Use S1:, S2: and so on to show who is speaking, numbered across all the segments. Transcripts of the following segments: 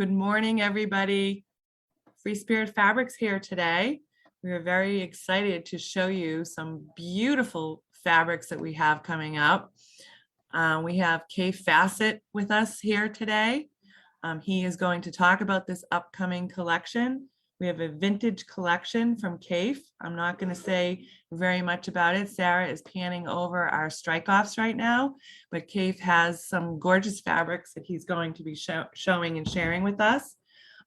S1: Good morning, everybody. FreeSpirit Fabrics here today. We are very excited to show you some beautiful fabrics that we have coming up. We have Kaffe Fassett with us here today. He is going to talk about this upcoming collection. We have a vintage collection from Kaffe. I'm not going to say very much about it. Sarah is panning over our strike-offs right now, but Kaffe has some gorgeous fabrics that he's going to be showing and sharing with us.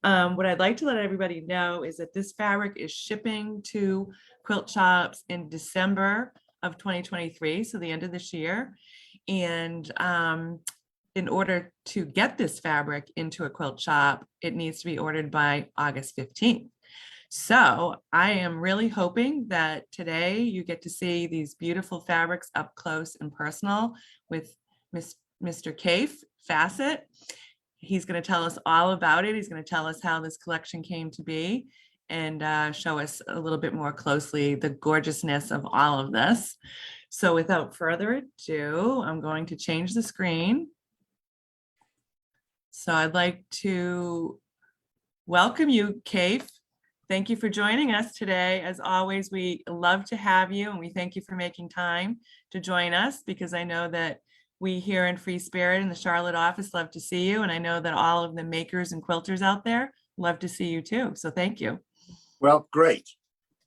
S1: What I'd like to let everybody know is that this fabric is shipping to quilt shops in December of 2023, so the end of this year. And in order to get this fabric into a quilt shop, it needs to be ordered by August 15th. So I am really hoping that today you get to see these beautiful fabrics up close and personal with Mr. Kaffe Fassett. He's going to tell us all about it. He's going to tell us how this collection came to be and show us a little bit more closely the gorgeousness of all of this. So without further ado, I'm going to change the screen. So I'd like to welcome you, Kaffe. Thank you for joining us today. As always, we love to have you, and we thank you for making time to join us, because I know that we here in FreeSpirit in the Charlotte office love to see you, and I know that all of the makers and quilters out there love to see you too. So thank you.
S2: Well, great.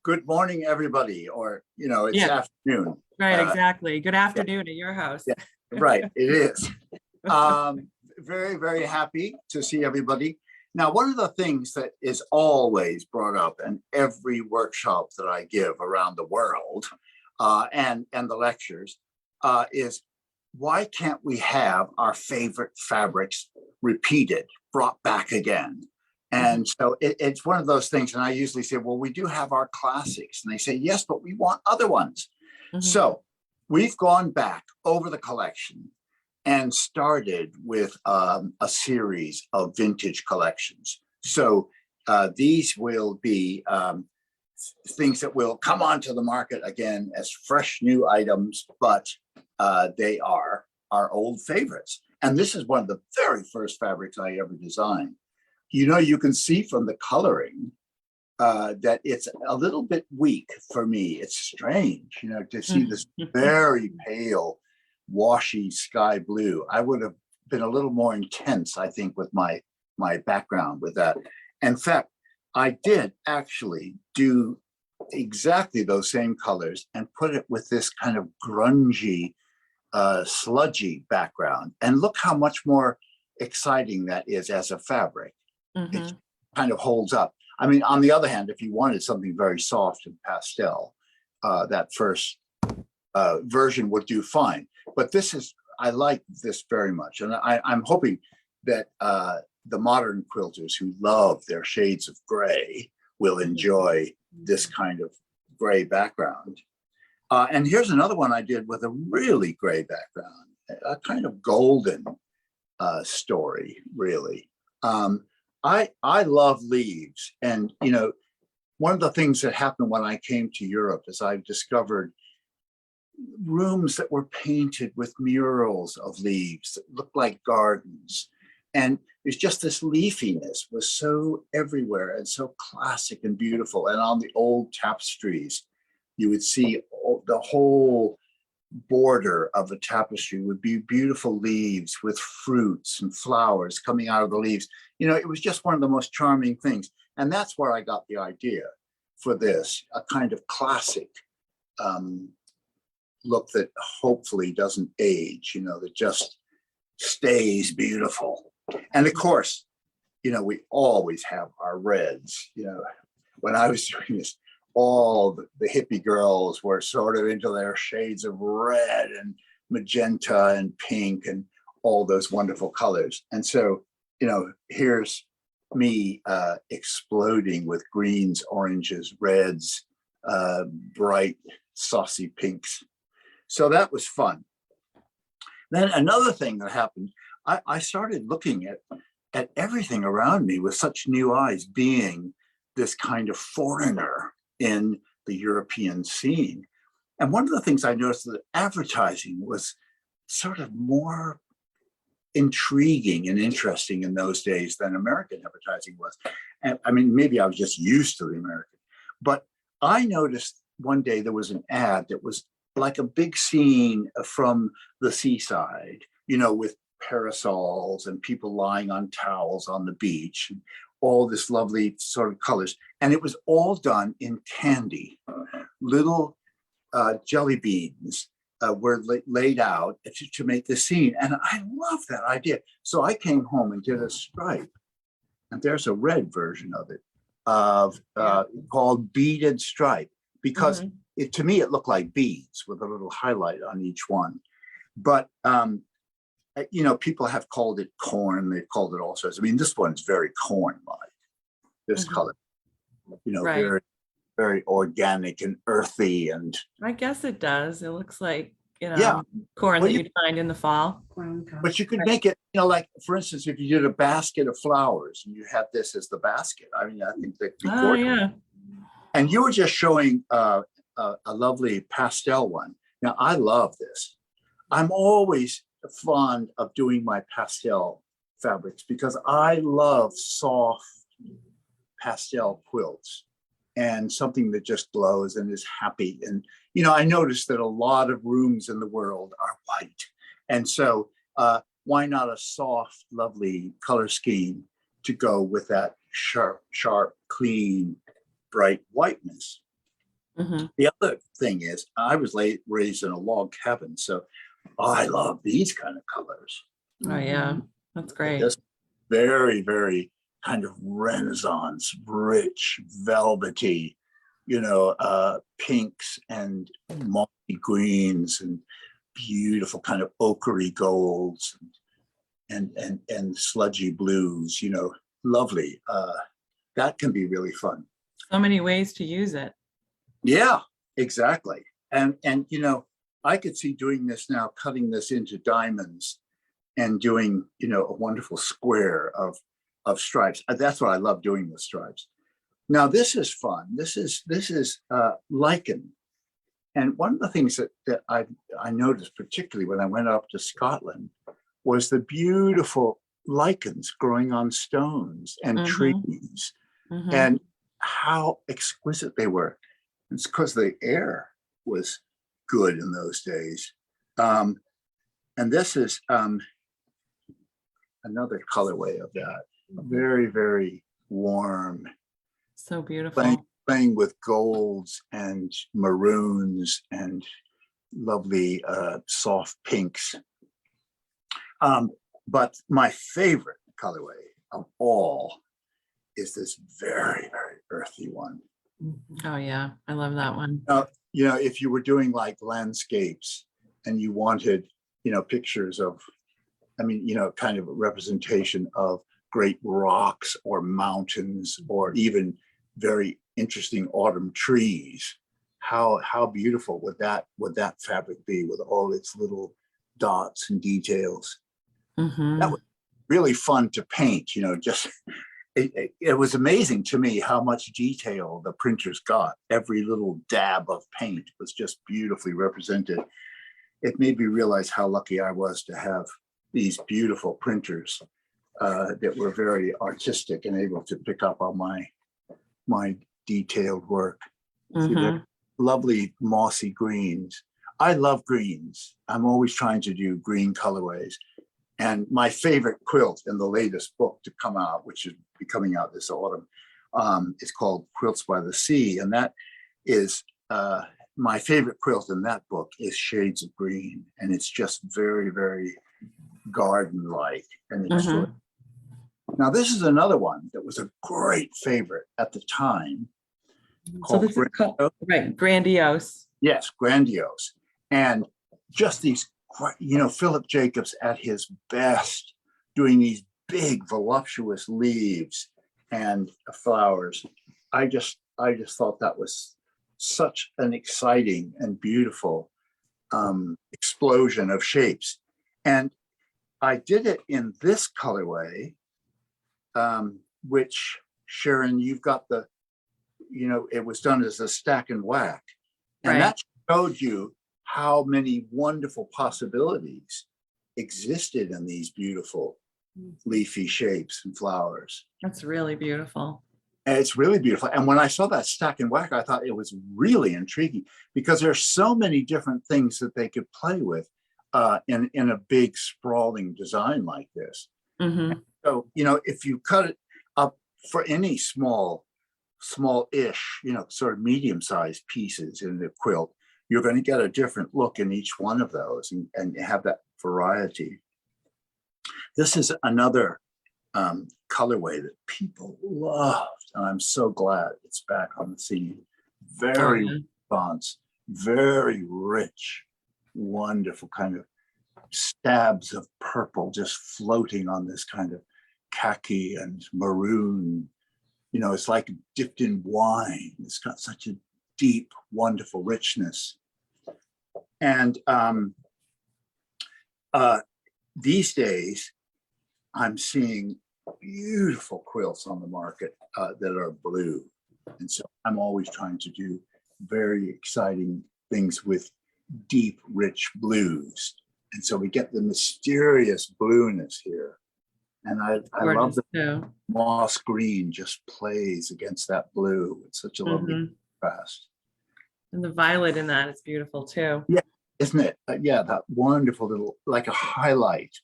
S2: Good morning, everybody, or it's afternoon.
S1: Right, exactly. Good afternoon at your house.
S2: Yeah, right, it is. Very, very happy to see everybody. Now, one of the things that is always brought up in every workshop that I give around the world and the lectures is, why can't we have our favorite fabrics repeated, brought back again? And so it's one of those things. And I usually say, well, we do have our classics. And they say, yes, but we want other ones. So we've gone back over the collection and started with a series of vintage collections. So these will be things that will come onto the market again as fresh new items, but they are our old favorites. And this is one of the very first fabrics I ever designed. You can see from the coloring that it's a little bit weak for me. It's strange, to see this very pale, washy sky blue. I would have been a little more intense, I think, with my background with that. In fact, I did actually do exactly those same colors and put it with this kind of grungy, sludgy background. And look how much more exciting that is as a fabric. It kind of holds up. I mean, on the other hand, if you wanted something very soft and pastel, that first version would do fine. But I like this very much. And I'm hoping that the modern quilters who love their shades of gray will enjoy this kind of gray background. And here's another one I did with a really gray background, a kind of golden story, really. I love leaves. And, one of the things that happened when I came to Europe is I discovered rooms that were painted with murals of leaves that looked like gardens. And it's just this leafiness was so everywhere and so classic and beautiful. And on the old tapestries, you would see the whole border of the tapestry would be beautiful leaves with fruits and flowers coming out of the leaves. It was just one of the most charming things. And that's where I got the idea for this, a kind of classic look that hopefully doesn't age, that just stays beautiful. And of course, we always have our reds. When I was doing this, all the hippie girls were sort of into their shades of red and magenta and pink and all those wonderful colors. And so, here's me exploding with greens, oranges, reds, bright, saucy pinks. So that was fun. Then another thing that happened, I started looking at everything around me with such new eyes, being this kind of foreigner in the European scene. And one of the things I noticed that advertising was sort of more intriguing and interesting in those days than American advertising was. And I mean, maybe I was just used to the American, but I noticed one day there was an ad that was like a big scene from the seaside, with parasols and people lying on towels on the beach, and all this lovely sort of colors. And it was all done in candy. Little jelly beans were laid out to make the scene. And I love that idea. So I came home and did a stripe. And there's a red version of it called Beaded Stripe, because to me, it looked like beads with a little highlight on each one. But, people have called it corn. They've called it all sorts. I mean, this one's very corn-like, this color,
S1: Right.
S2: very, very organic and earthy. And
S1: I guess it does. It looks like,
S2: Yeah.
S1: corn
S2: Well,
S1: that you'd find in the fall.
S2: but you could make it, like, for instance, if you did a basket of flowers and you had this as the basket, I mean, I think that'd be
S1: Oh,
S2: gorgeous.
S1: yeah.
S2: And you were just showing a lovely pastel one. Now, I love this. I'm always fond of doing my pastel fabrics because I love soft pastel quilts and something that just glows and is happy. And, I noticed that a lot of rooms in the world are white. And so why not a soft, lovely color scheme to go with that sharp, clean, bright whiteness? The other thing is, I was raised in a log cabin, so I love these kind of colors.
S1: Oh, yeah. That's great.
S2: This very, very kind of Renaissance, rich, velvety, pinks and mossy greens and beautiful kind of ochre golds and sludgy blues, lovely. That can be really fun.
S1: So many ways to use it.
S2: Yeah, exactly. And I could see doing this now, cutting this into diamonds and doing, a wonderful square of stripes. That's what I love doing with stripes. Now, this is fun. This is lichen. And one of the things that I noticed, particularly when I went up to Scotland, was the beautiful lichens growing on stones and trees, and how exquisite they were. It's because the air was good in those days. And this is another colorway of that. Very, very warm.
S1: So beautiful.
S2: Playing with golds and maroons and lovely soft pinks. But my favorite colorway of all is this very, very earthy one.
S1: Oh, yeah. I love that one.
S2: If you were doing like landscapes and you wanted, pictures of, kind of a representation of great rocks or mountains or even very interesting autumn trees, how beautiful would that fabric be with all its little dots and details? That was really fun to paint. Just it was amazing to me how much detail the printers got. Every little dab of paint was just beautifully represented. It made me realize how lucky I was to have these beautiful printers that were very artistic and able to pick up on my detailed work. See, they're lovely mossy greens. I love greens. I'm always trying to do green colorways. And my favorite quilt in the latest book to come out, which is be coming out this autumn, is called Quilts by the Sea. And that is my favorite quilt in that book is Shades of Green. And it's just very, very garden-like. And it's now, this is another one that was a great favorite at the time.
S1: So this is called, right, Grandiose.
S2: Yes, Grandiose. And just these, Philip Jacobs at his best, doing these big, voluptuous leaves and flowers. I just thought that was such an exciting and beautiful explosion of shapes. And I did it in this colorway, which, Sharon, you've got it was done as a stack and whack. And that showed you how many wonderful possibilities existed in these beautiful leafy shapes and flowers.
S1: That's really beautiful.
S2: And it's really beautiful. And when I saw that stack and whack, I thought it was really intriguing because there's so many different things that they could play with in a big sprawling design like this.
S1: Mm-hmm.
S2: So, you know, if you cut it up for any small-ish, you know, sort of medium-sized pieces in the quilt, you're going to get a different look in each one of those and have that variety. This is another colorway that people loved, and I'm so glad it's back on the scene. Very response, very rich, wonderful kind of stabs of purple just floating on this kind of khaki and maroon. You know, it's like dipped in wine. It's got such a deep, wonderful richness. And these days, I'm seeing beautiful quilts on the market that are blue. And so I'm always trying to do very exciting things with deep, rich blues. And so we get the mysterious blueness here. And I love the moss green just plays against that blue. It's such a lovely contrast.
S1: And the violet in that is beautiful too.
S2: Yeah, isn't it? Yeah, that wonderful little, like a highlight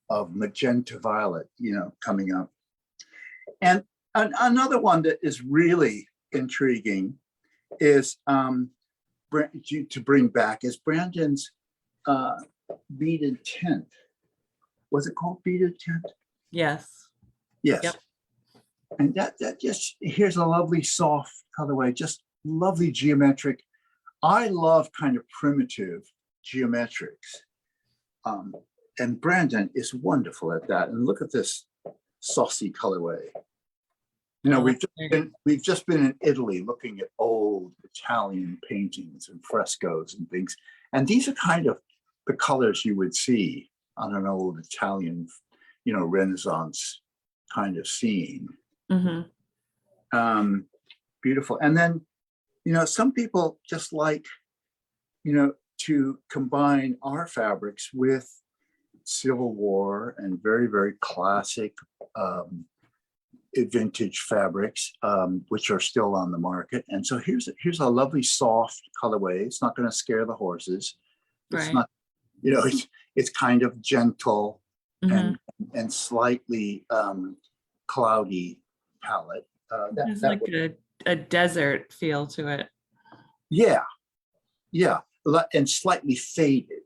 S2: of magenta violet, you know, coming up. And another one that is really intriguing is to bring back is Brandon's beaded tent. Was it called beaded tent?
S1: Yes.
S2: Yes.
S1: Yep.
S2: And that just, here's a lovely soft colorway, just lovely geometric. I love kind of primitive geometrics. And Brandon is wonderful at that. And look at this saucy colorway. You know, we've just been in Italy looking at old Italian paintings and frescoes and things. And these are kind of the colors you would see on an old Italian, you know, Renaissance kind of scene. Beautiful. And then, you know, some people just like, you know, to combine our fabrics with Civil War and very, very classic vintage fabrics, which are still on the market. And so here's a lovely soft colorway. It's not going to scare the horses. It's not, you know, it's kind of gentle and slightly cloudy palette.
S1: There's like a desert feel to it.
S2: Yeah, yeah, and slightly faded.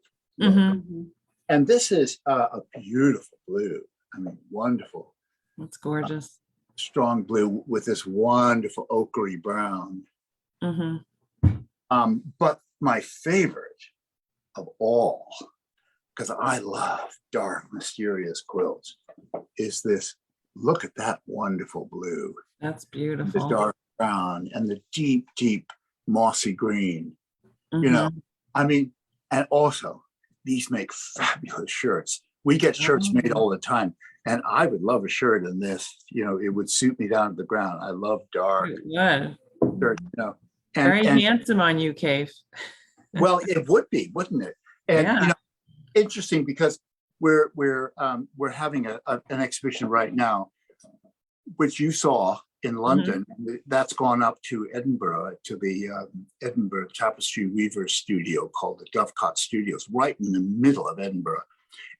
S2: And this is a beautiful blue. I mean, wonderful.
S1: That's gorgeous.
S2: Strong blue with this wonderful ochre brown. But my favorite of all, because I love dark, mysterious quilts, is this. Look at that wonderful blue.
S1: That's beautiful.
S2: The dark brown and the deep, deep mossy green. You know, I mean, and also these make fabulous shirts. We get shirts made all the time. And I would love a shirt in this. You know, it would suit me down to the ground. I love dark shirts, you know.
S1: Very handsome on you, Kaffe.
S2: Well, it would be, wouldn't it? And you know, interesting because we're having an exhibition right now, which you saw in London. That's gone up to Edinburgh, to the Edinburgh Tapestry Weavers Studio called the Dovecot Studios, right in the middle of Edinburgh.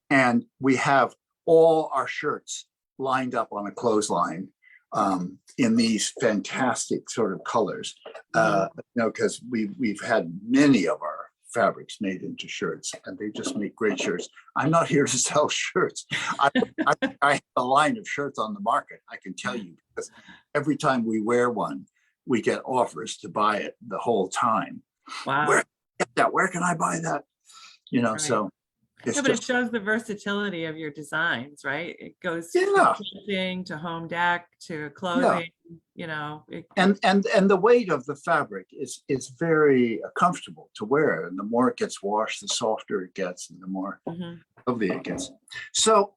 S2: And we have all our shirts lined up on a clothesline in these fantastic sort of colors. You know, because we've had many of our fabrics made into shirts, and they just make great shirts. I'm not here to sell shirts. I have a line of shirts on the market, I can tell you, because every time we wear one, we get offers to buy it the whole time.
S1: Wow.
S2: Where can I get that? Where can I buy that? You know, so it's
S1: but it shows the versatility of your designs, right? It goes from printing to home deck to clothing, you know.
S2: And the weight of the fabric is very comfortable to wear. And the more it gets washed, the softer it gets, and the more lovely it gets. So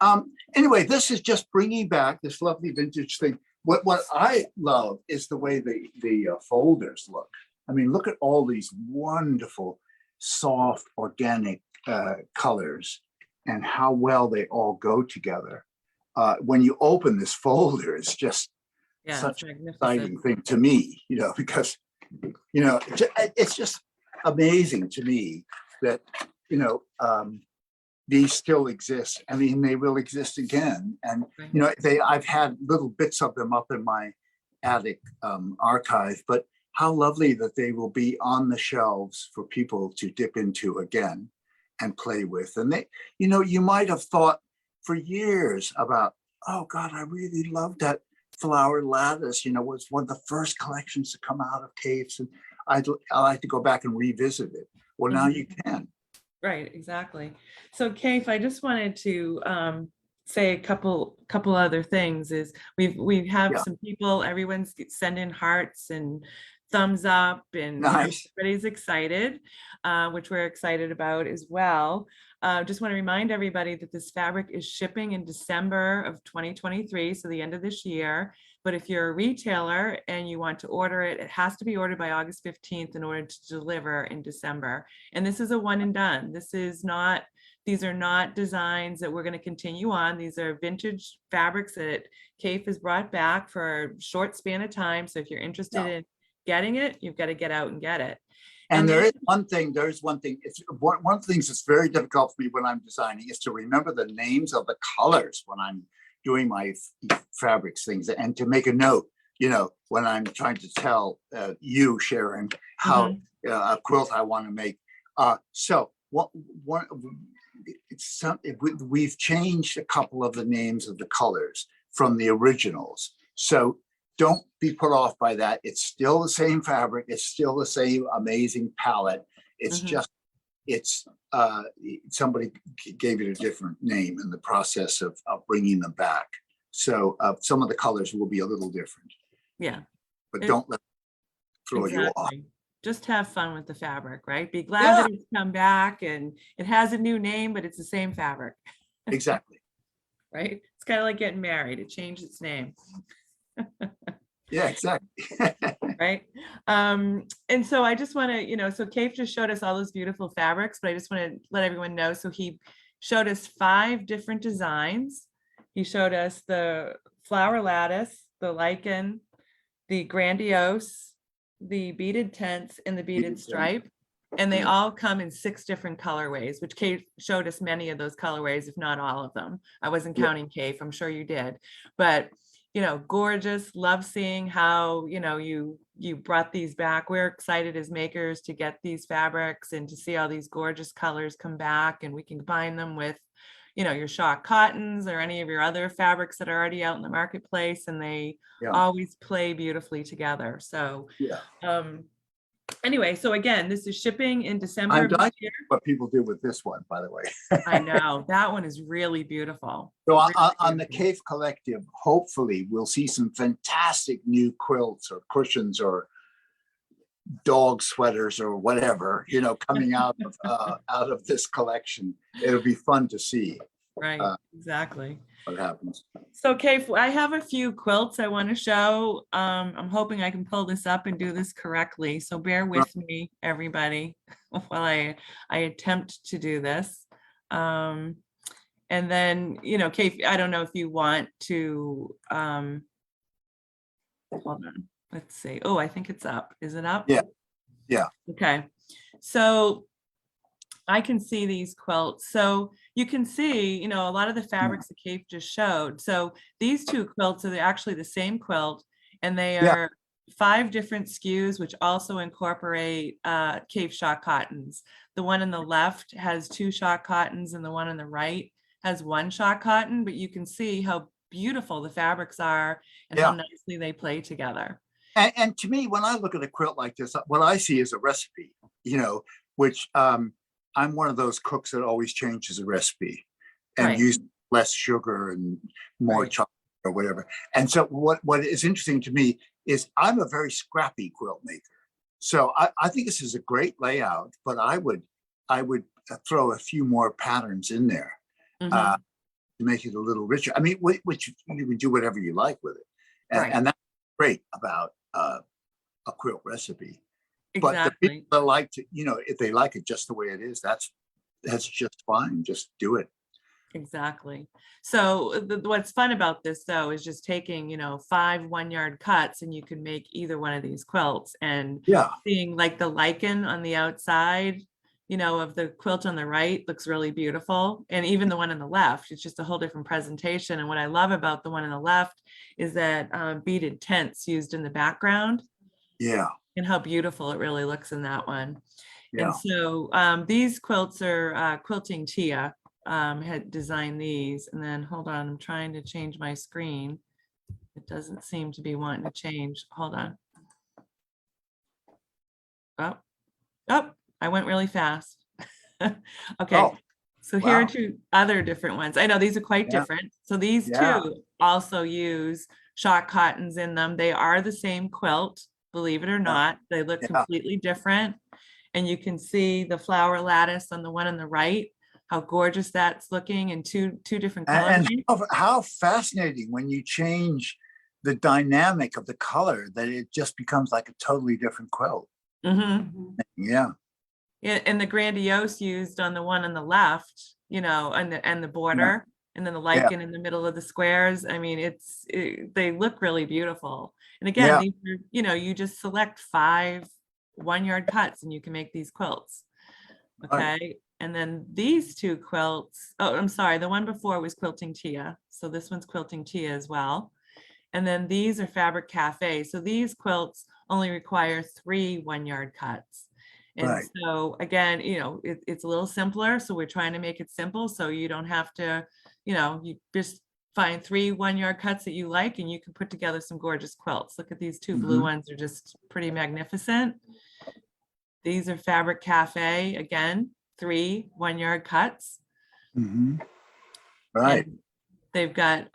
S2: anyway, this is just bringing back this lovely vintage thing. What I love is the way the folders look. I mean, look at all these wonderful, soft, organic colors and how well they all go together. When you open this folder, it's just such an exciting thing to me, because, it's just amazing to me that, these still exist. I mean, they will exist again. And, I've had little bits of them up in my attic archive, but how lovely that they will be on the shelves for people to dip into again and play with. And they, you might have thought for years about, oh God, I really love that flower lattice, was one of the first collections to come out of Kaffe's, and I like to go back and revisit it. Well, now you can.
S1: Right, exactly. So Kaffe, I just wanted to say a couple other things. Is we have some people, everyone's sending hearts and thumbs up, and
S2: nice.
S1: Everybody's excited, which we're excited about as well. Just want to remind everybody that this fabric is shipping in December of 2023, so the end of this year. But if you're a retailer and you want to order it, it has to be ordered by August 15th in order to deliver in December. And this is a one and done. These are not designs that we're going to continue on. These are vintage fabrics that Kaffe has brought back for a short span of time. So if you're interested in getting it, you've got to get out and get it.
S2: And there's one thing, it's one of the things that's very difficult for me when I'm designing is to remember the names of the colors when I'm doing my fabrics things, and to make a note, when I'm trying to tell you, Sharon, how a quilt I want to make. We've changed a couple of the names of the colors from the originals. So don't be put off by that. It's still the same fabric. It's still the same amazing palette. It's just, somebody gave it a different name in the process of bringing them back. So some of the colors will be a little different.
S1: Yeah.
S2: But don't let it throw you off.
S1: Just have fun with the fabric, right? Be glad that it's come back and it has a new name, but it's the same fabric.
S2: Exactly.
S1: Right? It's kind of like getting married. It changed its name.
S2: Yeah, exactly.
S1: Right. And so I just want to, so Kaffe just showed us all those beautiful fabrics, but I just want to let everyone know. So he showed us 5 different designs. He showed us the flower lattice, the lichen, the grandiose, the beaded tents, and the beaded stripe. And they all come in 6 different colorways, which Kaffe showed us many of those colorways, if not all of them. I wasn't counting Kaffe, I'm sure you did. But gorgeous. Love seeing how, you brought these back. We're excited as makers to get these fabrics and to see all these gorgeous colors come back, and we can combine them with, your shock cottons or any of your other fabrics that are already out in the marketplace, and they always play beautifully together. So, anyway, so again, this is shipping in December.
S2: I'm dying what people do with this one, by the way.
S1: I know that one is really beautiful.
S2: So on the Kaffe Collective, hopefully we'll see some fantastic new quilts or cushions or dog sweaters or whatever, coming out of this collection. It'll be fun to see.
S1: Right, exactly.
S2: What happens.
S1: So Kaffe, I have a few quilts I want to show. I'm hoping I can pull this up and do this correctly. So bear with me, everybody, while I attempt to do this. And then, Kaffe, I don't know if you want to, hold on, let's see. Oh, I think it's up. Is it up?
S2: Yeah.
S1: Okay. So I can see these quilts. So you can see, a lot of the fabrics that Kaffe just showed. So these 2 quilts are actually the same quilt, and they are 5 different SKUs, which also incorporate Kaffe shock cottons. The one on the left has 2 shock cottons, and the one on the right has 1 shock cotton, but you can see how beautiful the fabrics are and how nicely they play together.
S2: And to me, when I look at a quilt like this, what I see is a recipe, which I'm one of those cooks that always changes a recipe and use less sugar and more chocolate or whatever. And so what is interesting to me is I'm a very scrappy quilt maker. So I think this is a great layout, but I would throw a few more patterns in there to make it a little richer. I mean, which you can do whatever you like with it. And that's great about a quilt recipe.
S1: Exactly.
S2: But the people that like to, if they like it just the way it is, that's just fine. Just do it.
S1: Exactly. So what's fun about this though is just taking, 5 1-yard cuts, and you can make either one of these quilts, and
S2: Yeah.
S1: seeing like the lichen on the outside, of the quilt on the right looks really beautiful. And even the one on the left, it's just a whole different presentation. And what I love about the one on the left is that beaded tents used in the background,
S2: Yeah.
S1: and how beautiful it really looks in that one.
S2: Yeah.
S1: And so these quilts are Quilting Tia had designed these. And then hold on, I'm trying to change my screen. It doesn't seem to be wanting to change. Hold on. Oh, I went really fast. Okay.
S2: Oh,
S1: So here are
S2: wow.
S1: 2 other different ones. I know these are quite
S2: Yeah.
S1: different. So these
S2: Yeah.
S1: 2 also use shock cottons in them. They are the same quilt, believe it or not. They look
S2: Yeah.
S1: completely different. And you can see the flower lattice on the one on the right, how gorgeous that's looking in two different colors.
S2: And how fascinating when you change the dynamic of the color, that it just becomes like a totally different quilt.
S1: Mm-hmm.
S2: Yeah.
S1: And the grandiose used on the one on the left, and the border, and then the lichen in the middle of the squares. I mean, they look really beautiful. And again, these are, you just select 5 1-yard cuts and you can make these quilts. Okay.
S2: Right.
S1: And then these 2 quilts, oh, I'm sorry, the one before was Quilting Tia. So this one's Quilting Tia as well. And then these are Fabric Cafe. So these quilts only require 3 1-yard cuts. And
S2: Right.
S1: so again, it's a little simpler. So we're trying to make it simple. So you don't have to, you just find 3 1-yard cuts that you like, and you can put together some gorgeous quilts. Look at these 2 blue ones. They're just pretty magnificent. These are Fabric Cafe, again, 3 1-yard cuts.
S2: Right.
S1: And they've got,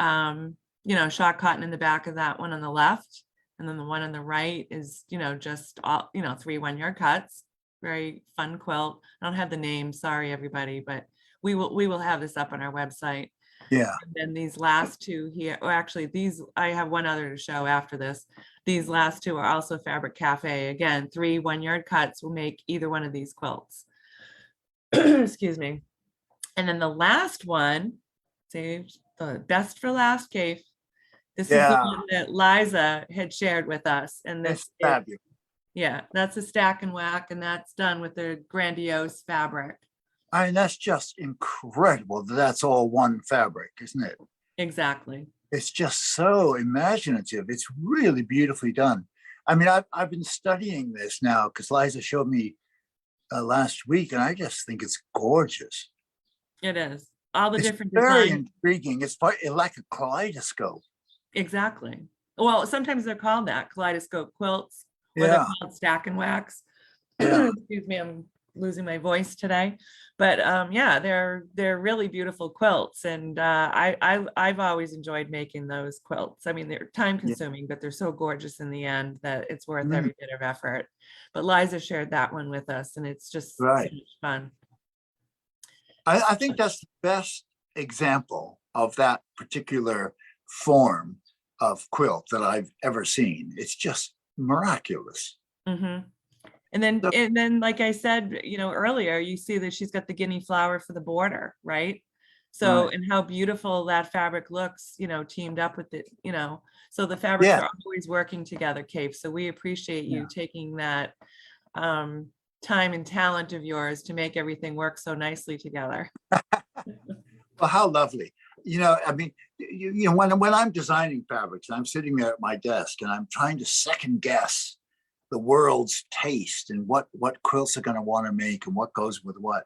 S1: shock cotton in the back of that one on the left. And then the one on the right is, just all, 3 1-yard cuts. Very fun quilt. I don't have the name, sorry, everybody, but we will have this up on our website.
S2: Yeah.
S1: And then these last 2 here, or actually I have one other to show after this. These last 2 are also Fabric Cafe. Again, 3 1-yard cuts will make either one of these quilts. Excuse me. And then the last one, saved the best for last, Kaffe. This is the one that Liza had shared with us. And this
S2: is fabulous.
S1: Yeah, that's a stack and whack, and that's done with the grandiose fabric.
S2: I mean, that's just incredible that that's all one fabric, isn't it?
S1: Exactly.
S2: It's just so imaginative. It's really beautifully done. I mean, I've been studying this now because Liza showed me last week, and I just think it's gorgeous.
S1: It is. All the different
S2: very
S1: designs.
S2: Intriguing. It's like a kaleidoscope.
S1: Exactly. Well, sometimes they're called that, kaleidoscope quilts, or they're called stack and wax. Excuse me, I'm losing my voice today. But they're really beautiful quilts, and I've always enjoyed making those quilts. I mean, they're time consuming, but they're so gorgeous in the end that it's worth every bit of effort. But Liza shared that one with us, and it's just so much fun.
S2: I think that's the best example of that particular form of quilt that I've ever seen. It's just miraculous.
S1: And then, like I said, earlier, you see that she's got the guinea flower for the border, right? So, and how beautiful that fabric looks, teamed up with it, so the fabrics are always working together, Kaffe. So we appreciate you taking that time and talent of yours to make everything work so nicely together.
S2: Well, how lovely. I mean, when I'm designing fabrics, I'm sitting there at my desk and I'm trying to second guess the world's taste and what quilts are going to want to make and what goes with what.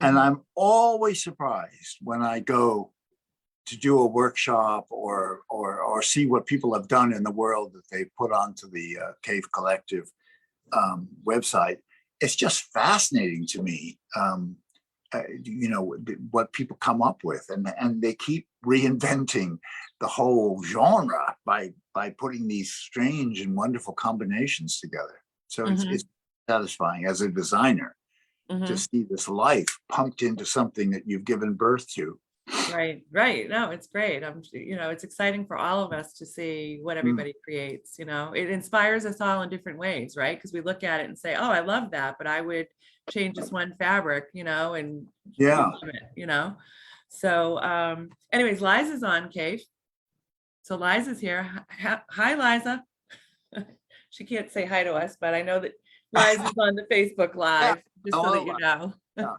S2: And I'm always surprised when I go to do a workshop or see what people have done in the world that they put onto the Kaffe Collective website. It's just fascinating to me, what people come up with, and they keep reinventing the whole genre by putting these strange and wonderful combinations together. So it's satisfying as a designer to see this life pumped into something that you've given birth to.
S1: Right. No, it's great. It's exciting for all of us to see what everybody creates. It inspires us all in different ways, right? Because we look at it and say, oh, I love that, but I would change this one fabric, and So anyways, Liza's on, Kate. So Liza's here. Hi, Liza. She can't say hi to us, but I know that Liza's on the Facebook Live, just so that you know.
S2: Yeah.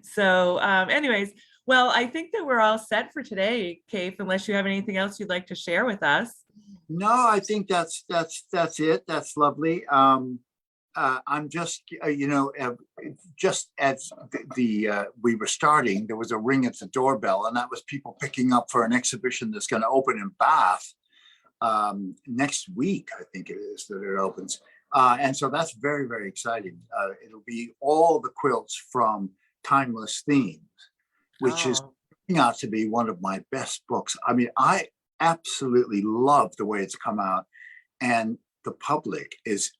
S1: So anyways, well, I think that we're all set for today, Kate, unless you have anything else you'd like to share with us.
S2: No, I think that's it. That's lovely. I'm just, just as we were starting, there was a ring at the doorbell, and that was people picking up for an exhibition that's going to open in Bath next week. I think it is that it opens. And so that's very, very exciting. It'll be all the quilts from Timeless Themes, which is turning out to be one of my best books. I mean, I absolutely love the way it's come out, and the public is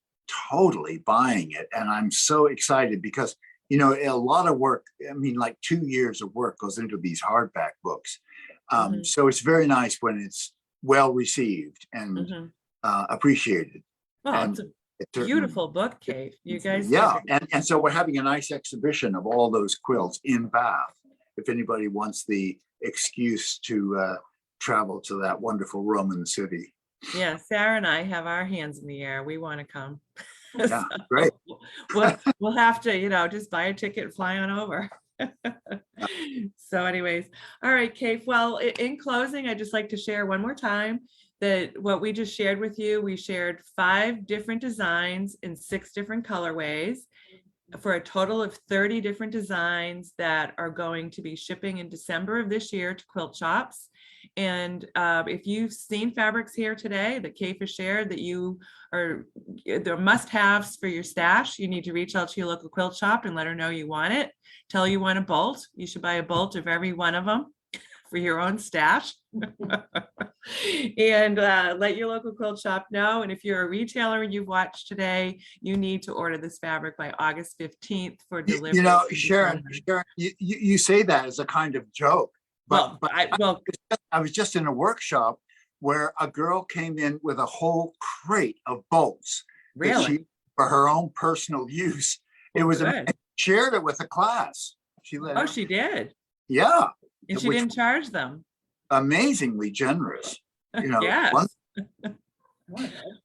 S2: totally buying it. And I'm so excited because, a lot of work, I mean, like 2 years of work goes into these hardback books. So it's very nice when it's well received and appreciated.
S1: Well,
S2: and
S1: it's a beautiful book, Kate. You guys.
S2: Yeah. And so we're having a nice exhibition of all those quilts in Bath, if anybody wants the excuse to travel to that wonderful Roman city.
S1: Yeah, Sarah and I have our hands in the air. We want to come.
S2: Yeah, great.
S1: We'll have to, just buy a ticket and fly on over. So anyways, all right, Kate. Well, in closing, I'd just like to share one more time that what we just shared with you, we shared 5 different designs in 6 different colorways for a total of 30 different designs that are going to be shipping in December of this year to quilt shops. And if you've seen fabrics here today that Kate has shared that you are the must-haves for your stash, you need to reach out to your local quilt shop and let her know you want it. Tell her you want a bolt. You should buy a bolt of every one of them for your own stash. And let your local quilt shop know. And if you're a retailer and you've watched today, you need to order this fabric by August 15th for delivery.
S2: Sharon, you say that as a kind of joke. But I was just in a workshop where a girl came in with a whole crate of bolts.
S1: Really?
S2: For her own personal use. It was shared it with the class. She
S1: did.
S2: Yeah.
S1: And she didn't charge them.
S2: Amazingly generous.
S1: Yes.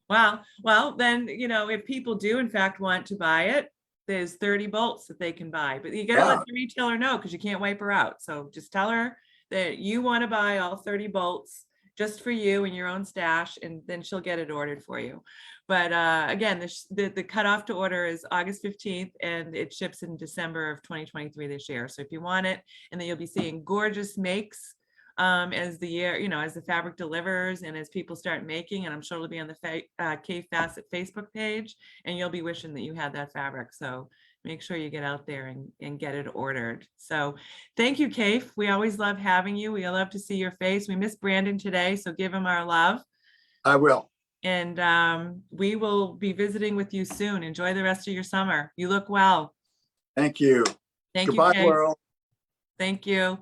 S1: Wow. Well, then, if people do in fact want to buy it, there's 30 bolts that they can buy, but you got to let the retailer know because you can't wipe her out. So just tell her that you want to buy all 30 bolts just for you and your own stash, and then she'll get it ordered for you. But again, the cutoff to order is August 15th, and it ships in December of 2023 this year. So if you want it, and then you'll be seeing gorgeous makes as the year, as the fabric delivers and as people start making, and I'm sure it'll be on the Kaffe Fassett Facebook page, and you'll be wishing that you had that fabric. So make sure you get out there and get it ordered. So thank you, Kaffe. We always love having you. We love to see your face. We miss Brandon today, so give him our love.
S2: I will.
S1: And we will be visiting with you soon. Enjoy the rest of your summer. You look well.
S2: Thank you.
S1: Thank you,
S2: Goodbye,
S1: Kaffe.
S2: world.
S1: Thank you.